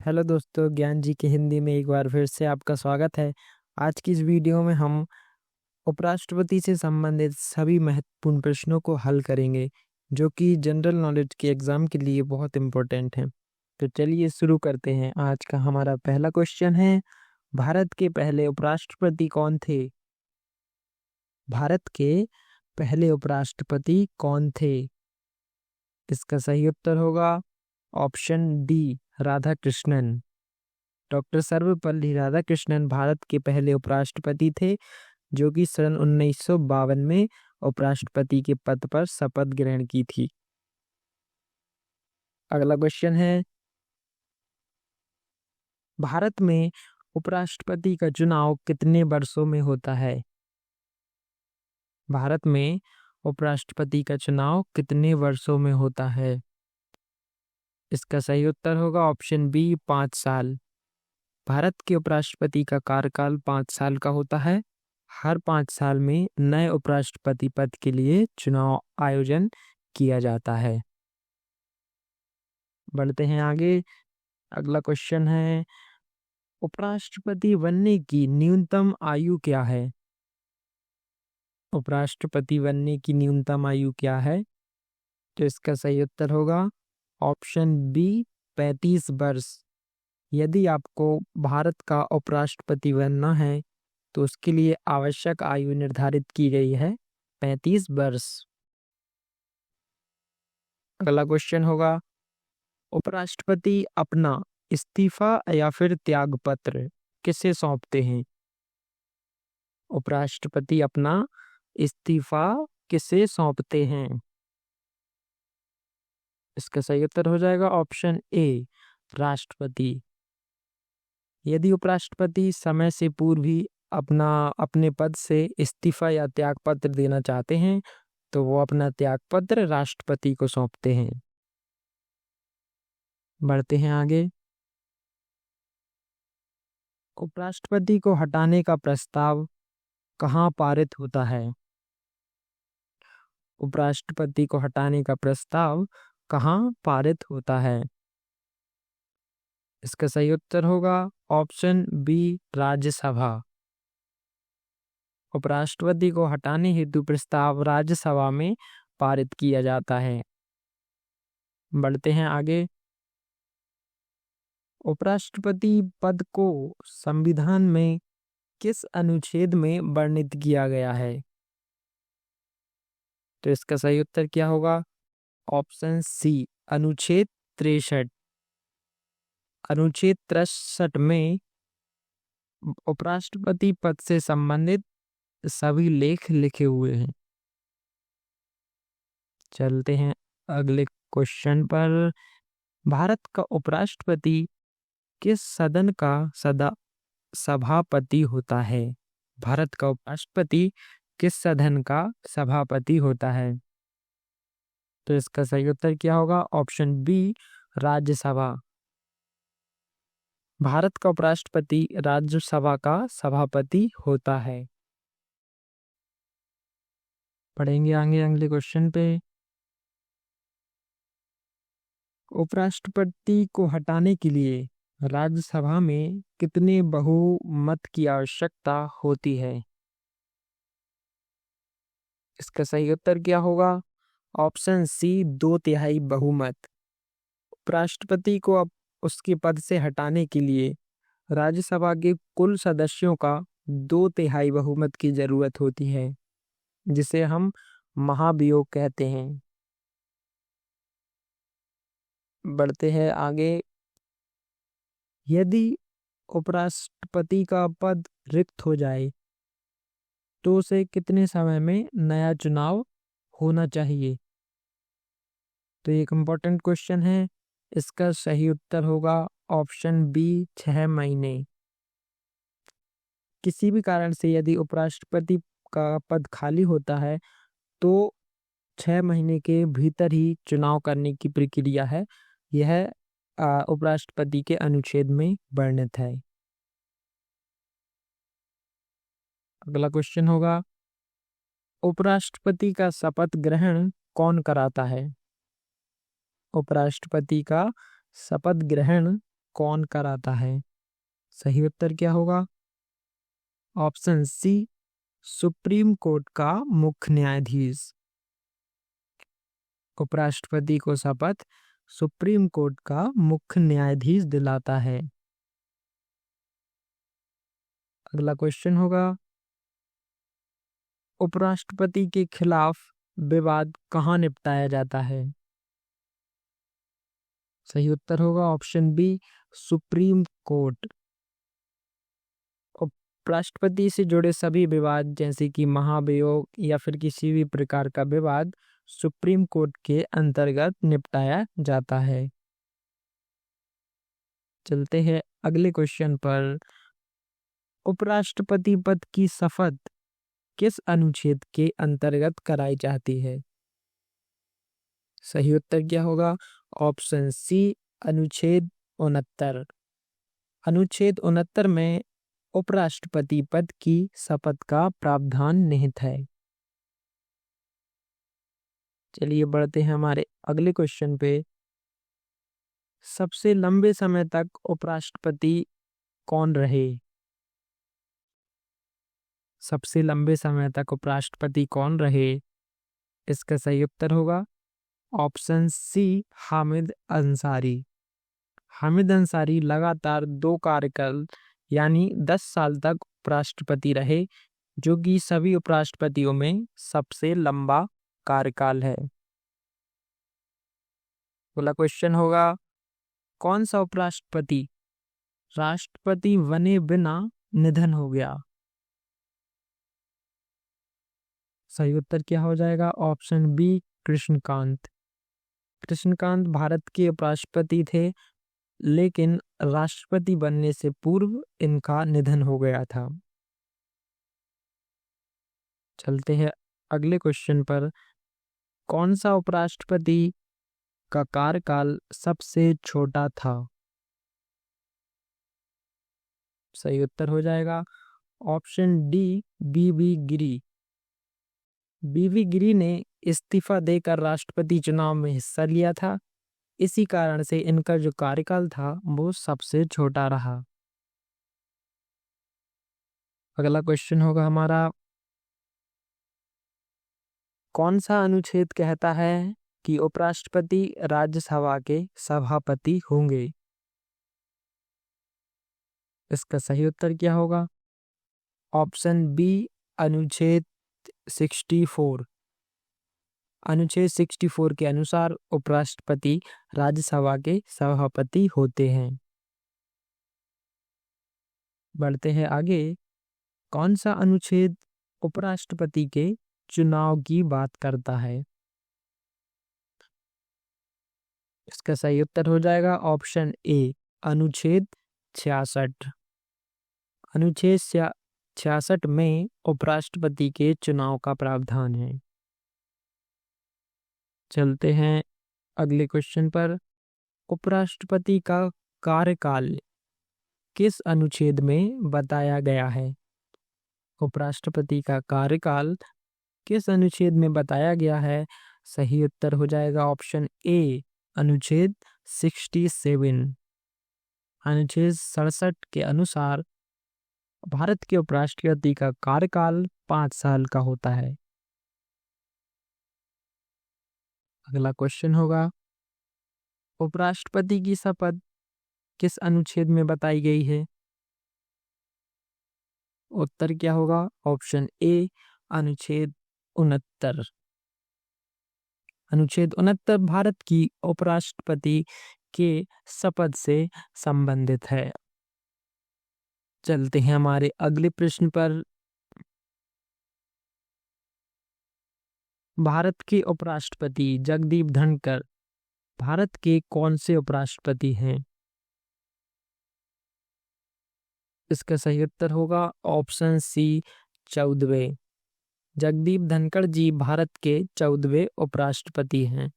Hello दोस्तों, ज्ञान जी की हिंदी में एक बार फिर से आपका स्वागत है। आज की इस वीडियो में हम उपराष्ट्रपति से संबंधित सभी महत्वपूर्ण प्रश्नों को हल करेंगे, जो कि जनरल नॉलेज के एग्जाम के लिए बहुत इम्पोर्टेंट हैं। तो चलिए शुरू करते हैं। आज का हमारा पहला क्वेश्चन है, भारत के पहले उपराष्ट्रपति कौन थे? भारत के पहले उपराष्ट्रपति कौन थे? इसका सही उत्तर होगा option D, Radha Krishnan. Doctor Sarvepalli Radhakrishnan Bharat के पहले उपराष्ट्रपति थे, जो कि सन 1952 में उपराष्ट्रपति के पद पर शपथ ग्रहण की थी। अगला क्वेश्चन है, भारत में उपराष्ट्रपति का चुनाव कितने वर्षों में होता है? भारत में उपराष्ट्रपति का चुनाव कितने वर्षों में होता है? इसका सही उत्तर होगा ऑप्शन बी, 5 साल। भारत के उपराष्ट्रपति का कार्यकाल 5 साल का होता है। हर 5 साल में नए उपराष्ट्रपति पद के लिए चुनाव आयोजन किया जाता है। बढ़ते हैं आगे। अगला क्वेश्चन है, उपराष्ट्रपति बनने की न्यूनतम आयु क्या है? उपराष्ट्रपति बनने की न्यूनतम आयु क्या है? तो इसका सही उत्तर होगा ऑप्शन बी, 35 वर्ष। यदि आपको भारत का उपराष्ट्रपति बनना है तो उसके लिए आवश्यक आयु निर्धारित की गई है 35 वर्ष। अगला क्वेश्चन होगा, उपराष्ट्रपति अपना इस्तीफा या फिर त्यागपत्र किसे सौंपते हैं? उपराष्ट्रपति अपना इस्तीफा किसे सौंपते हैं? इसका सही उत्तर हो जाएगा ऑप्शन ए, राष्ट्रपति। यदि उपराष्ट्रपति समय से पूर्व ही अपने पद से इस्तीफा या त्यागपत्र देना चाहते हैं तो वो अपना त्यागपत्र राष्ट्रपति को सौंपते हैं। बढ़ते हैं आगे। उपराष्ट्रपति को हटाने का प्रस्ताव कहाँ पारित होता है? उपराष्ट्रपति को हटाने का प्रस्ताव कहाँ पारित होता है? इसका सही उत्तर होगा ऑप्शन बी, राज्यसभा। उपराष्ट्रपति को हटाने हेतु प्रस्ताव राज्यसभा में पारित किया जाता है। बढ़ते हैं आगे। उपराष्ट्रपति पद को संविधान में किस अनुच्छेद में वर्णित किया गया है? तो इसका सही उत्तर क्या होगा? ऑप्शन सी, अनुच्छेद 63। अनुच्छेद 63 में उपराष्ट्रपति पद से संबंधित सभी लेख लिखे हुए हैं। चलते हैं अगले क्वेश्चन पर। भारत का उपराष्ट्रपति किस सदन का सभापति होता है? भारत का उपराष्ट्रपति किस सदन का सभापति होता है? तो इसका सही उत्तर क्या होगा? Option B, Rajya Sabha. भारत का उपराष्ट्रपति राज्यसभा का सभापति होता है। पढ़ेंगे आगे अगले क्वेश्चन पे। उपराष्ट्रपति को हटाने के लिए राज्यसभा में कितने बहुमत की आवश्यकता होती है? इसका सही उत्तर क्या होगा? ऑप्शन सी, 2/3 बहुमत। उपराष्ट्रपति को अब उसके पद से हटाने के लिए राज्यसभा के कुल सदस्यों का 2/3 बहुमत की जरूरत होती है, जिसे हम महाभियोग कहते हैं। बढ़ते हैं आगे। यदि उपराष्ट्रपति का पद रिक्त हो जाए तो उसे कितने समय में नया चुनाव होना चाहिए? तो एक इम्पोर्टेंट क्वेश्चन है। इसका सही उत्तर होगा ऑप्शन बी, 6 महीने। किसी भी कारण से यदि उपराष्ट्रपति का पद खाली होता है तो 6 महीने के भीतर ही चुनाव करने की प्रक्रिया है। यह उपराष्ट्रपति के अनुच्छेद में वर्णित है। अगला क्वेश्चन होगा, उपराष्ट्रपति का शपथ ग्रहण कौन कराता है? उपराष्ट्रपति का शपथ ग्रहण कौन कराता है? सही उत्तर क्या होगा? ऑप्शन सी, सुप्रीम कोर्ट का मुख्य न्यायाधीश। उपराष्ट्रपति को शपथ सुप्रीम कोर्ट का मुख्य न्यायाधीश दिलाता है। अगला क्वेश्चन होगा, उपराष्ट्रपति के खिलाफ विवाद कहाँ निपटाया जाता है? सही उत्तर होगा ऑप्शन बी, सुप्रीम कोर्ट। उपराष्ट्रपति से जुड़े सभी विवाद जैसे कि महाभियोग या फिर किसी भी प्रकार का विवाद सुप्रीम कोर्ट के अंतर्गत निपटाया जाता है। चलते हैं अगले क्वेश्चन पर। उपराष्ट्रपति पद की शपथ किस अनुच्छेद के अंतर्गत कराई जाती है? सही उत्तर क्या होगा? ऑप्शन सी, अनुच्छेद 69। अनुच्छेद 69 में उपराष्ट्रपति पद की शपथ का प्रावधान निहित है। चलिए बढ़ते हैं हमारे अगले क्वेश्चन पे। सबसे लंबे समय तक उपराष्ट्रपति कौन रहे? सबसे लंबे समय तक उपराष्ट्रपति कौन रहे? इसका सही उत्तर होगा ऑप्शन सी, हामिद अंसारी। हामिद अंसारी लगातार 2 कार्यकाल यानी 10 साल तक उपराष्ट्रपति रहे, जो कि सभी उपराष्ट्रपतियों में सबसे लंबा कार्यकाल है। अगला क्वेश्चन होगा, कौन सा उपराष्ट्रपति राष्ट्रपति बने बिना निधन हो गया? सही उत्तर क्या हो जाएगा? Option B, Krishnakant. कृष्णकांत भारत के उपराष्ट्रपति थे, लेकिन राष्ट्रपति बनने से पूर्व इनका निधन हो गया था। चलते हैं अगले क्वेश्चन पर। कौन सा उपराष्ट्रपति का कार्यकाल सबसे छोटा था? सही उत्तर हो जाएगा ऑप्शन डी, बीबी गिरी। बीबी गिरी ने इस्तीफा देकर राष्ट्रपति चुनाव में हिस्सा लिया था, इसी कारण से इनका जो कार्यकाल था वो सबसे छोटा रहा। अगला क्वेश्चन होगा हमारा, कौन सा अनुच्छेद कहता है कि उपराष्ट्रपति राज्यसभा के सभापति होंगे? इसका सही उत्तर क्या होगा? ऑप्शन बी, अनुच्छेद 64। अनुच्छेद 64 के अनुसार उपराष्ट्रपति राज्यसभा के सभापति होते हैं। बढ़ते हैं आगे। कौन सा अनुच्छेद उपराष्ट्रपति के चुनाव की बात करता है? इसका सही उत्तर हो जाएगा ऑप्शन ए, अनुच्छेद 66। अनुच्छेद 66 में उपराष्ट्रपति के चुनाव का प्रावधान है। चलते हैं अगले क्वेश्चन पर। उपराष्ट्रपति का कार्यकाल किस अनुच्छेद में बताया गया है? उपराष्ट्रपति का कार्यकाल किस अनुच्छेद में बताया गया है? सही उत्तर हो जाएगा ऑप्शन ए, अनुच्छेद 67। अनुच्छेद 67 के अनुसार भारत के उपराष्ट्रपति का कार्यकाल 5 साल का होता है। अगला क्वेश्चन होगा, उपराष्ट्रपति की शपथ किस अनुच्छेद में बताई गई है? उत्तर क्या होगा? ऑप्शन ए, अनुच्छेद 69। अनुच्छेद 69 भारत की उपराष्ट्रपति के शपथ से संबंधित है। चलते हैं हमारे अगले प्रश्न पर। भारत के उपराष्ट्रपति जगदीप धनखड़ भारत के कौन से उपराष्ट्रपति हैं? इसका सही उत्तर होगा ऑप्शन सी, 14वें। जगदीप धनखड़ जी भारत के 14वें उपराष्ट्रपति हैं।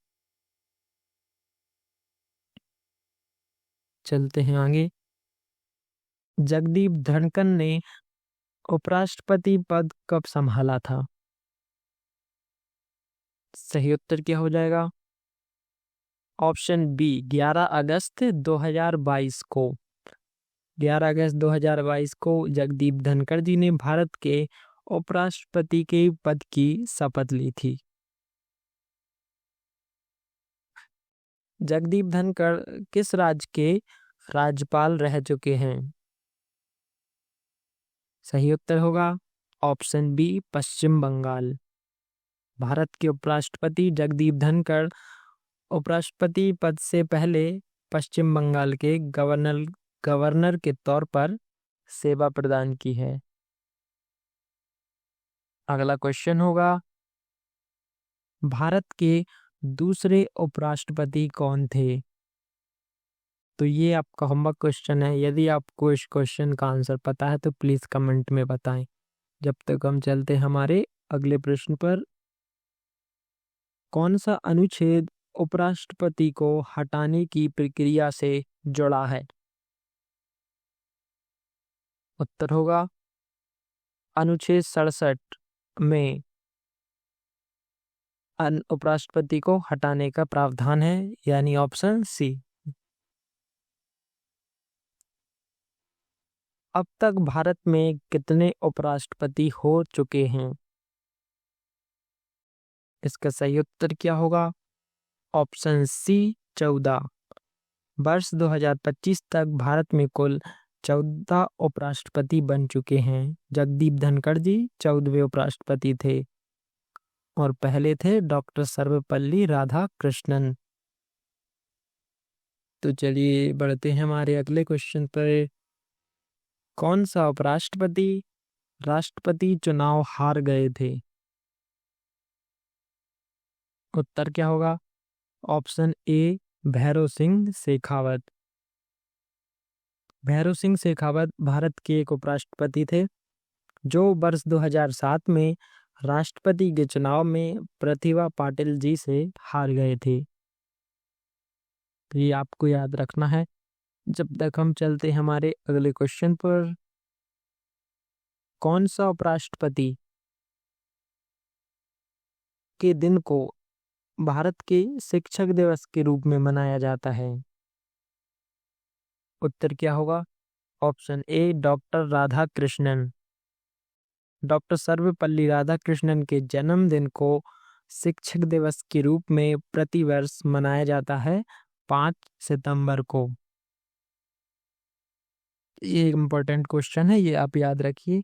चलते हैं आगे। जगदीप धनखड़ ने उपराष्ट्रपति पद कब संभाला था? सही उत्तर क्या हो जाएगा? ऑप्शन बी 11 अगस्त 2022 को। 11 अगस्त 2022 को जगदीप धनखड़ जी ने भारत के उपराष्ट्रपति के पद की शपथ ली थी। जगदीप धनखड़ किस राज्य के राज्यपाल रह चुके हैं? सही उत्तर होगा ऑप्शन बी पश्चिम बंगाल। भारत के उपराष्ट्रपति जगदीप धनखड़ उपराष्ट्रपति पद से पहले पश्चिम बंगाल के गवर्नर के तौर पर सेवा प्रदान की है। अगला क्वेश्चन होगा, भारत के दूसरे उपराष्ट्रपति कौन थे? तो ये आपका होमवर्क क्वेश्चन है। यदि आपको इस क्वेश्चन का आंसर पता है तो प्लीज कमेंट में बताएं। जब तक हम चलते हमारे अगले प्रश्न पर, कौन सा अनुच्छेद उपराष्ट्रपति को हटाने की प्रक्रिया से जुड़ा है? उत्तर होगा अनुच्छेद 67 में उपराष्ट्रपति को हटाने का प्रावधान है, यानी ऑप्शन सी। अब तक भारत में कितने उपराष्ट्रपति हो चुके हैं? इसका सही उत्तर क्या होगा? Option C 14। वर्ष 2025 तक भारत में कुल 14 उपराष्ट्रपति बन चुके हैं। जगदीप धनखड़ जी 14वें उपराष्ट्रपति थे और पहले थे डॉक्टर सर्वपल्ली राधाकृष्णन। तो चलिए बढ़ते हैं हमारे अगले क्वेश्चन पर। कौन सा उपराष्ट्रपति राष्ट्रपति चुनाव हार गए थे? उत्तर क्या होगा? Option A Bhairon Singh Shekhawat. भैरों सिंह शेखावत भारत के एक उपराष्ट्रपति थे जो वर्ष 2007 में राष्ट्रपति के चुनाव में प्रतिभा पाटिल जी से हार गए थे। तो ये आपको याद रखना है। जब तक हम चलते हमारे अगले क्वेश्चन पर, कौन सा उपराष्ट्रपति के दिन को भारत के शिक्षक दिवस के रूप में मनाया जाता है? उत्तर क्या होगा? ऑप्शन ए डॉक्टर राधाकृष्णन। डॉक्टर सर्वपल्ली राधाकृष्णन के जन्मदिन को शिक्षक दिवस के रूप में प्रतिवर्ष मनाया जाता है 5 सितंबर को। ये इम्पोर्टेंट क्वेश्चन है, ये आप याद रखिए।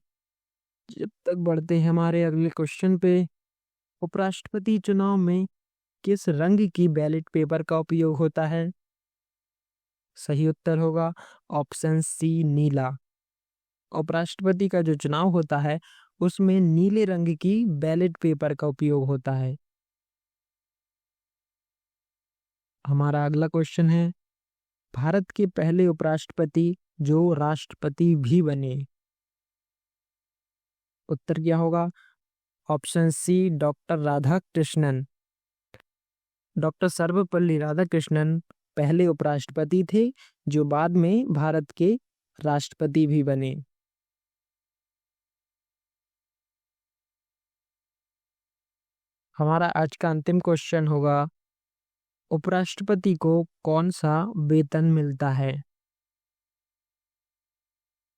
जब तक बढ़ते हैं हमारे अगले क्वेश्चन पे, उपराष्ट्रपति चुनाव में किस रंग की बैलेट पेपर का उपयोग होता है? सही उत्तर होगा ऑप्शन सी नीला। उपराष्ट्रपति का जो चुनाव होता है उसमें नीले रंग की बैलेट पेपर का उपयोग होता है। हमारा अगला क्वेश्चन है, भारत के पहले उपराष्ट्रपति जो राष्ट्रपति भी बने। उत्तर क्या होगा? Option C doctor Radhakrishnan. Doctor Sarvepalli Radhakrishnan पहले उपराष्ट्रपति थे जो बाद में भारत के राष्ट्रपति भी बने। हमारा आज का अंतिम क्वेश्चन होगा, उपराष्ट्रपति को कौन सा वेतन मिलता है?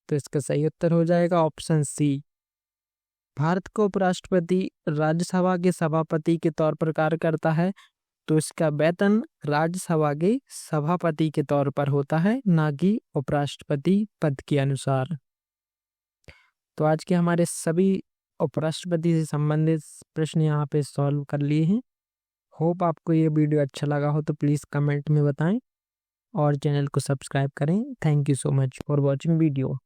तो इसका सही उत्तर हो जाएगा ऑप्शन सी। भारत का उपराष्ट्रपति राज्यसभा के सभापति के तौर पर कार्य करता है, तो इसका वेतन राज्यसभा के सभापति के तौर पर होता है, ना कि उपराष्ट्रपति पद के अनुसार। तो आज के हमारे सभी उपराष्ट्रपति से संबंधित प्रश्न यहाँ पे सॉल्व कर लिए हैं। होप आपको ये वीडियो अच्छा लगा हो तो प्लीज़ कमेंट में बताएं और चैनल को सब्सक्राइब करें। Thank you so much for watching video.